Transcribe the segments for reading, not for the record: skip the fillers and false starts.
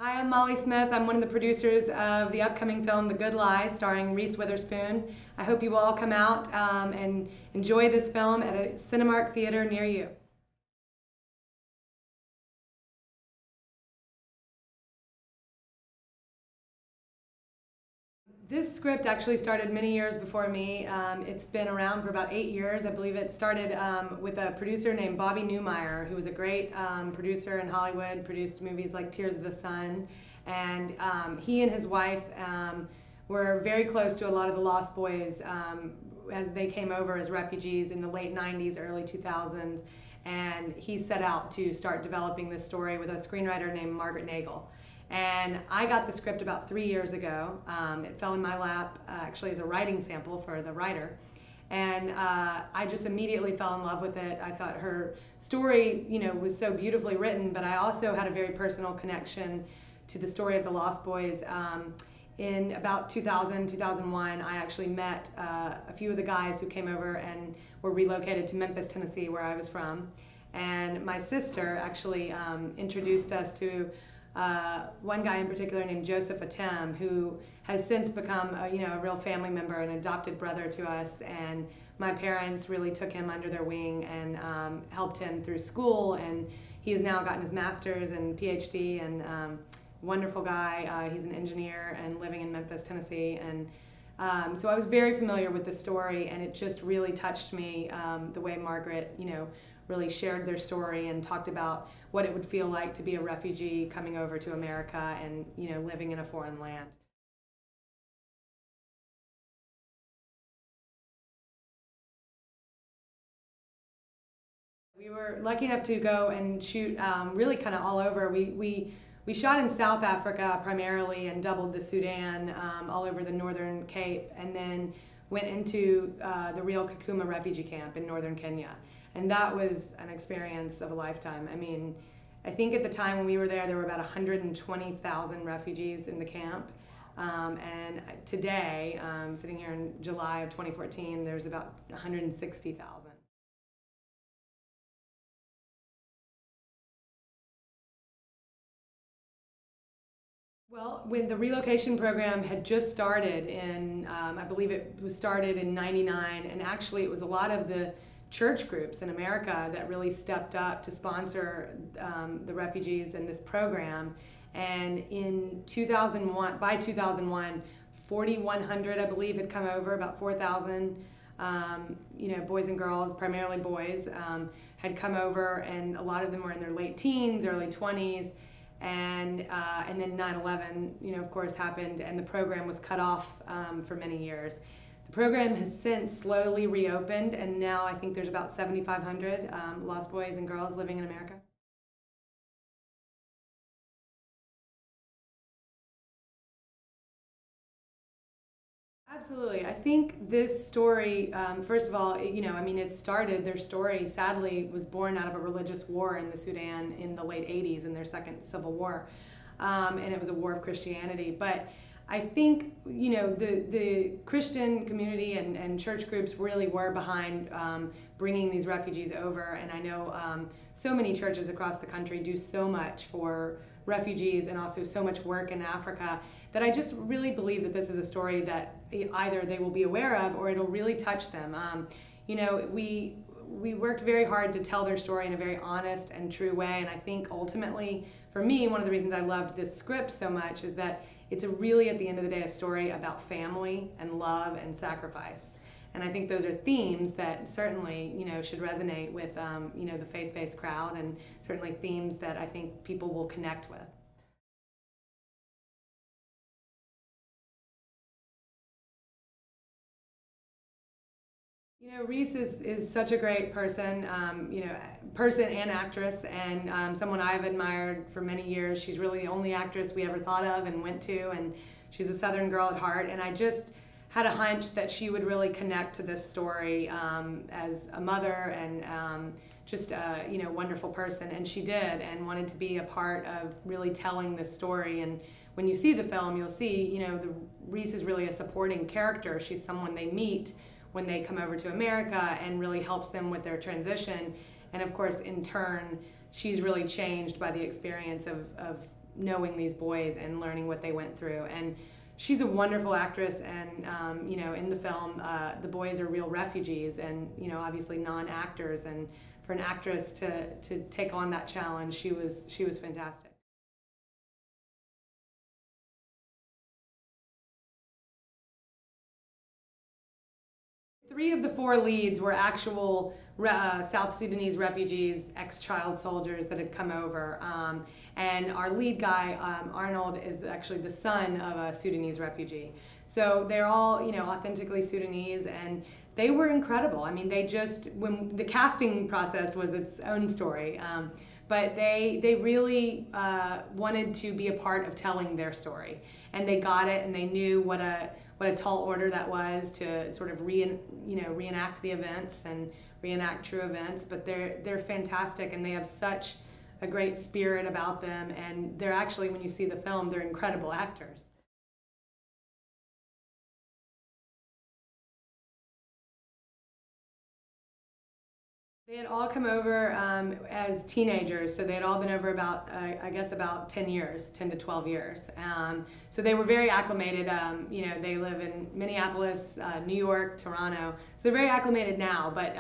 Hi, I'm Molly Smith. I'm one of the producers of the upcoming film The Good Lie, starring Reese Witherspoon. I hope you will all come out and enjoy this film at a Cinemark theater near you. This script actually started many years before me. It's been around for about 8 years. I believe it started with a producer named Bobby Newmeyer, who was a great producer in Hollywood, produced movies like Tears of the Sun. And he and his wife were very close to a lot of the Lost Boys as they came over as refugees in the late 90s, early 2000s. And he set out to start developing this story with a screenwriter named Margaret Nagle. And I got the script about 3 years ago. It fell in my lap actually as a writing sample for the writer. And I just immediately fell in love with it. I thought her story, was so beautifully written, but I also had a very personal connection to the story of the Lost Boys. In about 2000, 2001, I actually met a few of the guys who came over and were relocated to Memphis, Tennessee, where I was from. And my sister actually introduced us to one guy in particular named Joseph Atem, who has since become a real family member, an adopted brother to us. And my parents really took him under their wing and helped him through school. And he has now gotten his master's and PhD, and wonderful guy. He's an engineer and living in Memphis, Tennessee. And so I was very familiar with the story, and it just really touched me the way Margaret, really shared their story and talked about what it would feel like to be a refugee coming over to America and living in a foreign land. We were lucky enough to go and shoot really kind of all over. We shot in South Africa primarily and doubled the Sudan, all over the Northern Cape, and then went into the real Kakuma refugee camp in northern Kenya. And that was an experience of a lifetime. I mean, I think at the time when we were there were about 120,000 refugees in the camp. And today, sitting here in July of 2014, there's about 160,000. Well, when the relocation program had just started in, I believe it was started in '99, and actually it was a lot of the church groups in America that really stepped up to sponsor the refugees in this program. And in 2001, by 2001, 4,100, I believe, had come over. About 4,000, boys and girls, primarily boys, had come over, and a lot of them were in their late teens, early 20s. And then 9/11, of course, happened, and the program was cut off for many years. The program has since slowly reopened, and now I think there's about 7,500 lost boys and girls living in America. Absolutely. I think this story, first of all, their story sadly was born out of a religious war in the Sudan in the late 80s, in their second civil war. And it was a war of Christianity. But I think, the Christian community and church groups really were behind bringing these refugees over. And I know so many churches across the country do so much for refugees and also so much work in Africa, that I just really believe that this is a story that either they will be aware of or it'll really touch them. We worked very hard to tell their story in a very honest and true way, and I think ultimately, for me, one of the reasons I loved this script so much is that it's really, at the end of the day, a story about family and love and sacrifice. And I think those are themes that certainly, should resonate with, the faith-based crowd, and certainly themes that I think people will connect with. Reese is such a great person, person and actress, and someone I've admired for many years. She's really the only actress we ever thought of and went to, and she's a Southern girl at heart. And I just had a hunch that she would really connect to this story as a mother and just a wonderful person, and she did, and wanted to be a part of really telling this story. And when you see the film, you'll see Reese is really a supporting character. She's someone they meet when they come over to America and really helps them with their transition. And of course, in turn, she's really changed by the experience of knowing these boys and learning what they went through. And she's a wonderful actress, and you know, in the film, the boys are real refugees, and you know, obviously non-actors. And for an actress to take on that challenge, she was fantastic. 3 of the 4 leads were actual South Sudanese refugees, ex-child soldiers that had come over. And our lead guy, Arnold, is actually the son of a Sudanese refugee. So they're all, you know, authentically Sudanese, and they were incredible. I mean, when the casting process was its own story, but they really wanted to be a part of telling their story, and they got it, and they knew what a tall order that was to sort of reenact the events and reenact true events. But they're fantastic, and they have such a great spirit about them, and they're actually, when you see the film, they're incredible actors. They had all come over as teenagers, so they had all been over about, I guess, about 10 years, 10 to 12 years. So they were very acclimated. You know, they live in Minneapolis, New York, Toronto. So they're very acclimated now, but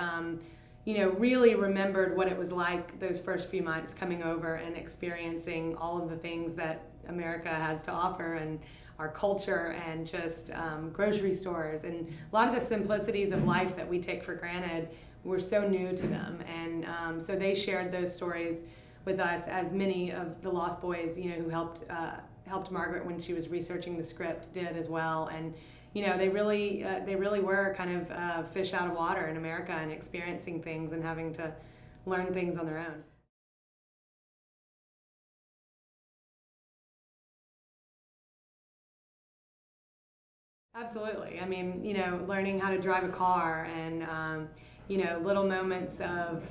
you know, really remembered what it was like those first few months coming over and experiencing all of the things that America has to offer, and our culture, and just grocery stores, and a lot of the simplicities of life that we take for granted were so new to them. And so they shared those stories with us, as many of the Lost Boys, you know, who helped Margaret when she was researching the script did as well. And you know, they really were kind of fish out of water in America, and experiencing things and having to learn things on their own. Absolutely. I mean, you know, learning how to drive a car, and you know, little moments of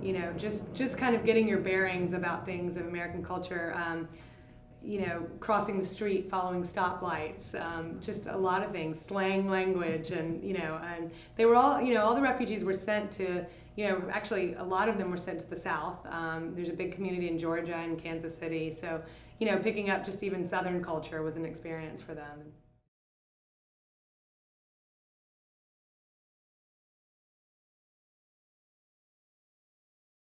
you know, just kind of getting your bearings about things of American culture. You know, crossing the street, following stoplights, just a lot of things, slang language, and you know, and they were all, you know, all the refugees were sent to, you know, actually a lot of them were sent to the South. There's a big community in Georgia and Kansas City, so you know, picking up just even Southern culture was an experience for them.